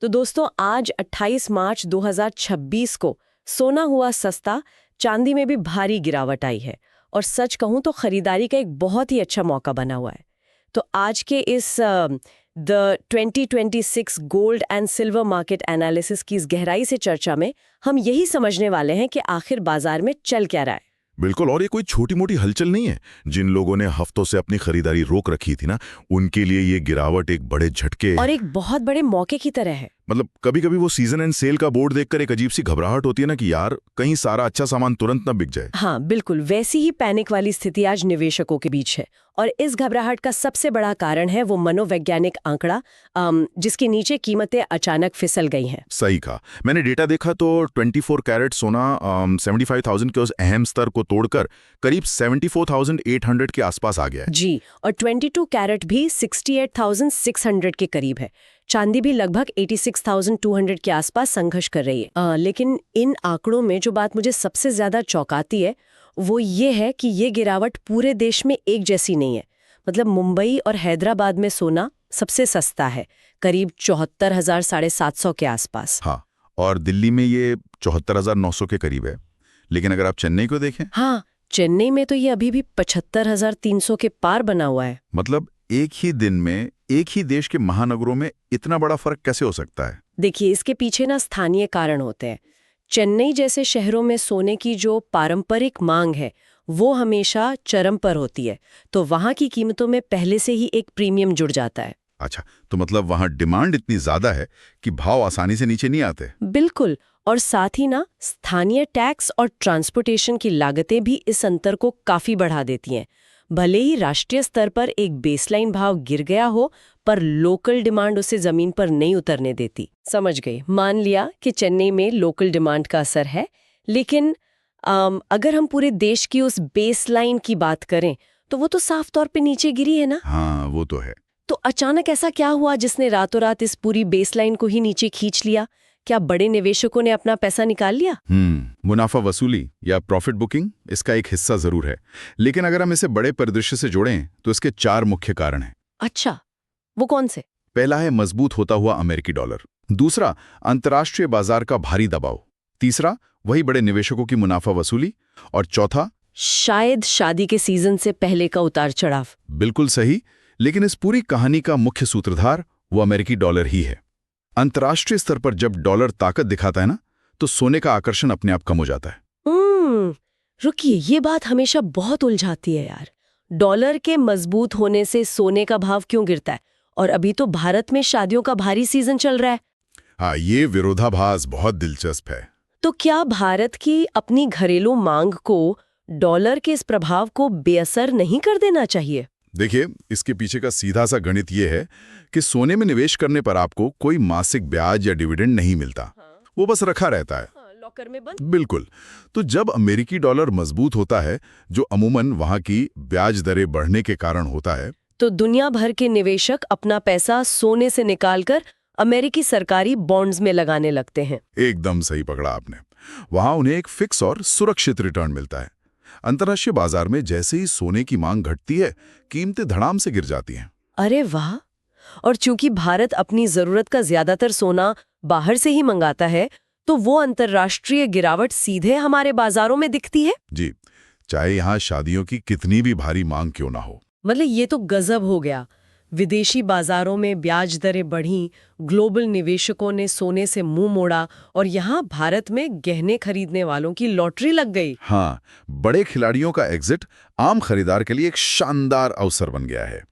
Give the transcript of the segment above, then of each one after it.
तो दोस्तों आज 28 मार्च 2026 को सोना हुआ सस्ता, चांदी में भी भारी गिरावट आई है और सच कहूं तो खरीदारी का एक बहुत ही अच्छा मौका बना हुआ है। तो आज के इस the 2026 gold and silver market analysis की इस गहराई से चर्चा में हम यही समझने वाले हैं कि आखिर बाजार में चल क्या रहा है। बिल्कुल, और ये कोई छोटी मोटी हलचल नहीं है। जिन लोगों ने हफ्तों से अपनी खरीदारी रोक रखी थी ना, उनके लिए ये गिरावट एक बड़े झटके और एक बहुत बड़े मौके की तरह है। मतलब कभी कभी वो सीजन एंड सेल का बोर्ड देखकर एक अजीब सी घबराहट होती है ना कि यार कहीं सारा अच्छा सामान तुरंत ना बिक जाए। हाँ बिल्कुल, वैसी ही पैनिक वाली स्थिति आज निवेशकों के बीच है और इस घबराहट का सबसे बड़ा कारण है वो मनोवैज्ञानिक आंकड़ा जिसके नीचे कीमतें अचानक फिसल गई हैं। सही कहा, मैंने डेटा देखा तो 24 कैरेट सोना 75,000 के उस अहम स्तर को तोड़कर करीब 74,800 के आसपास आ गया है। जी, और 22 कैरेट भी 68,600 के करीब है। चांदी भी लगभग 86,200 के आसपास संघर्ष कर रही है। लेकिन इन आंकड़ों में जो बात मुझे सबसे ज्यादा चौंकाती है वो ये है कि ये गिरावट पूरे देश में एक जैसी नहीं है। मतलब मुंबई और हैदराबाद में सोना सबसे सस्ता है, करीब 74,750 के आसपास। हाँ, और दिल्ली में ये 74,900 के करीब है। लेकिन अगर आप चेन्नई को देखें, हाँ, चेन्नई में तो ये अभी भी 75,300 के पार बना हुआ है। मतलब एक ही दिन में एक ही देश के महानगरों में इतना बड़ा फर्क कैसे हो सकता है? देखिए, इसके पीछे ना स्थानीय कारण होते हैं। चेन्नई जैसे शहरों में सोने की जो पारंपरिक मांग है वो हमेशा चरम पर होती है, तो वहां की कीमतों में पहले से ही एक प्रीमियम जुड़ जाता है। अच्छा, तो मतलब वहां डिमांड इतनी ज्यादा है कि भाव आसानी से नीचे नहीं आते। बिल्कुल, और साथ ही ना स्थानीय टैक्स और ट्रांसपोर्टेशन की लागतें भी इस अंतर को काफी बढ़ा देती हैं। भले ही राष्ट्रीय स्तर पर एक बेसलाइन भाव गिर गया हो, पर लोकल डिमांड उसे जमीन पर नहीं उतरने देती। समझ गए, मान लिया कि चेन्नई में लोकल डिमांड का असर है, लेकिन अगर हम पूरे देश की उस बेसलाइन की बात करें तो वो तो साफ तौर पे नीचे गिरी है ना। हाँ, वो तो है। तो अचानक ऐसा क्या हुआ जिसने रातों रात इस पूरी बेसलाइन को ही नीचे खींच लिया? क्या बड़े निवेशकों ने अपना पैसा निकाल लिया? मुनाफा वसूली या प्रॉफिट बुकिंग इसका एक हिस्सा जरूर है, लेकिन अगर हम इसे बड़े परिदृश्य से जोड़ें तो इसके 4 मुख्य कारण हैं। अच्छा, वो कौन से? पहला है मजबूत होता हुआ अमेरिकी डॉलर, दूसरा अंतर्राष्ट्रीय बाजार का भारी दबाव, तीसरा वही बड़े निवेशकों की मुनाफा वसूली, और चौथा शायद शादी के सीजन से पहले का उतार चढ़ाव। बिल्कुल सही, लेकिन इस पूरी कहानी का मुख्य सूत्रधार वो अमेरिकी डॉलर ही है। अंतर्राष्ट्रीय स्तर पर जब डॉलर ताकत दिखाता है ना, तो सोने का आकर्षण अपने आप कम हो जाता है। रुकिए, ये बात हमेशा बहुत उलझाती है यार। डॉलर के मजबूत होने से सोने का भाव क्यों गिरता है? और अभी तो भारत में शादियों का भारी सीजन चल रहा है। हाँ, ये विरोधाभास बहुत दिलचस्प है। तो क्या भारत की अपनी घरेलू मांग को डॉलर के इस प्रभाव को बेअसर नहीं कर देना चाहिए? देखिए, इसके पीछे का सीधा सा गणित ये है कि सोने में निवेश करने पर आपको कोई मासिक ब्याज या डिविडेंड नहीं मिलता। वो बस रखा रहता है लॉकर में बंद। बिल्कुल। तो जब अमेरिकी डॉलर मजबूत होता है, जो अमूमन वहां की ब्याज दरें बढ़ने के कारण होता है, तो दुनिया भर के निवेशक अपना पैसा सोने से निकालकर अमेरिकी सरकारी बॉन्ड्स में लगाने लगते हैं। एकदम सही पकड़ा आपने। वहां उन्हें एक फिक्स और सुरक्षित रिटर्न मिलता है। अंतर्राष्ट्रीय बाजार में जैसे ही सोने की मांग घटती है, कीमतें धड़ाम से गिर जाती हैं। अरे वाह! और चूंकि भारत अपनी जरूरत का ज्यादातर सोना बाहर से ही मंगाता है, तो वो अंतर्राष्ट्रीय गिरावट सीधे हमारे बाजारों में दिखती है। जी, चाहे यहाँ शादियों की कितनी भी भारी मांग क्यों ना हो। मतलब ये तो गजब हो गया। विदेशी बाजारों में ब्याज दरें बढ़ी, ग्लोबल निवेशकों ने सोने से मुंह मोड़ा और यहाँ भारत में गहने खरीदने वालों की लॉटरी लग गई। हाँ, बड़े खिलाड़ियों का एग्जिट आम खरीदार के लिए एक शानदार अवसर बन गया है।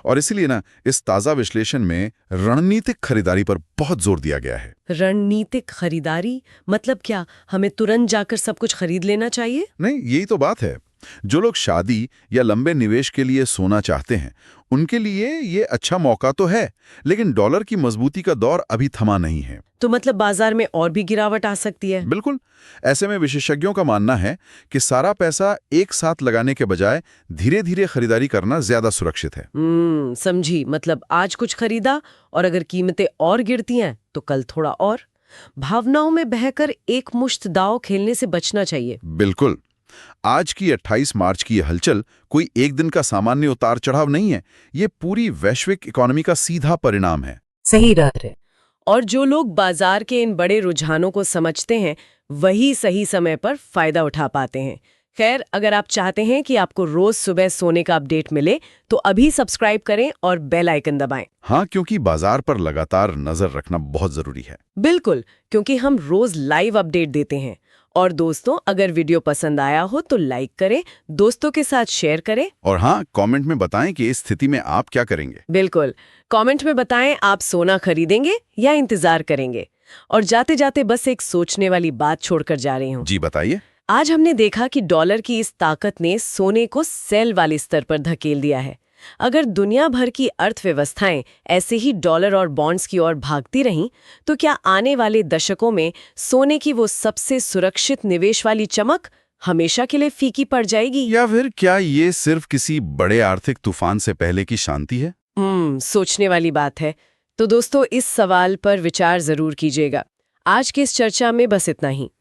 और इसीलिए ना, इस ताजा विश्लेषण में रणनीतिक खरीदारी पर बहुत जोर दिया गया है। रणनीतिक खरीदारी मतलब क्या? हमें तुरंत जाकर सब कुछ खरीद लेना चाहिए? नहीं, यही तो बात है। जो लोग शादी या लंबे निवेश के लिए सोना चाहते हैं, उनके लिए ये अच्छा मौका तो है, लेकिन डॉलर की मजबूती का दौर अभी थमा नहीं है। तो मतलब बाजार में और भी गिरावट आ सकती है? बिल्कुल। ऐसे में विशेषज्ञों का मानना है कि सारा पैसा एक साथ लगाने के बजाय धीरे धीरे खरीदारी करना ज्यादा सुरक्षित है। समझी। मतलब आज कुछ खरीदा और अगर कीमतें और गिरती हैं तो कल थोड़ा और। भावनाओं में बहकर एक मुश्त दांव खेलने से बचना चाहिए। बिल्कुल। आज की 28 मार्च की यह हलचल कोई एक दिन का सामान्य उतार चढ़ाव नहीं है, ये पूरी वैश्विक इकोनॉमी का सीधा परिणाम है। सही बात है। और जो लोग बाजार के इन बड़े रुझानों को समझते हैं वही सही समय पर फायदा उठा पाते हैं। खैर, अगर आप चाहते हैं कि आपको रोज सुबह सोने का अपडेट मिले तो अभी सब्सक्राइब करें और बेल आइकन दबाएं। हाँ, क्योंकि बाजार पर लगातार नजर रखना बहुत जरूरी है। बिल्कुल, क्योंकि हम रोज लाइव अपडेट देते हैं। और दोस्तों, अगर वीडियो पसंद आया हो तो लाइक करें, दोस्तों के साथ शेयर करें। और हाँ, कमेंट में बताएं कि इस स्थिति में आप क्या करेंगे। बिल्कुल, कमेंट में बताएं आप सोना खरीदेंगे या इंतजार करेंगे। और जाते जाते बस एक सोचने वाली बात छोड़कर जा रही हूँ। जी बताइए। आज हमने देखा कि डॉलर की इस ताकत ने सोने को सेल वाले स्तर पर धकेल दिया है। अगर दुनिया भर की अर्थव्यवस्थाएं ऐसे ही डॉलर और बॉन्ड्स की ओर भागती रहीं, तो क्या आने वाले दशकों में सोने की वो सबसे सुरक्षित निवेश वाली चमक हमेशा के लिए फीकी पड़ जाएगी? या फिर क्या ये सिर्फ किसी बड़े आर्थिक तूफान से पहले की शांति है? सोचने वाली बात है। तो दोस्तों, इस सवाल पर विचार जरूर कीजिएगा। आज की इस चर्चा में बस इतना ही।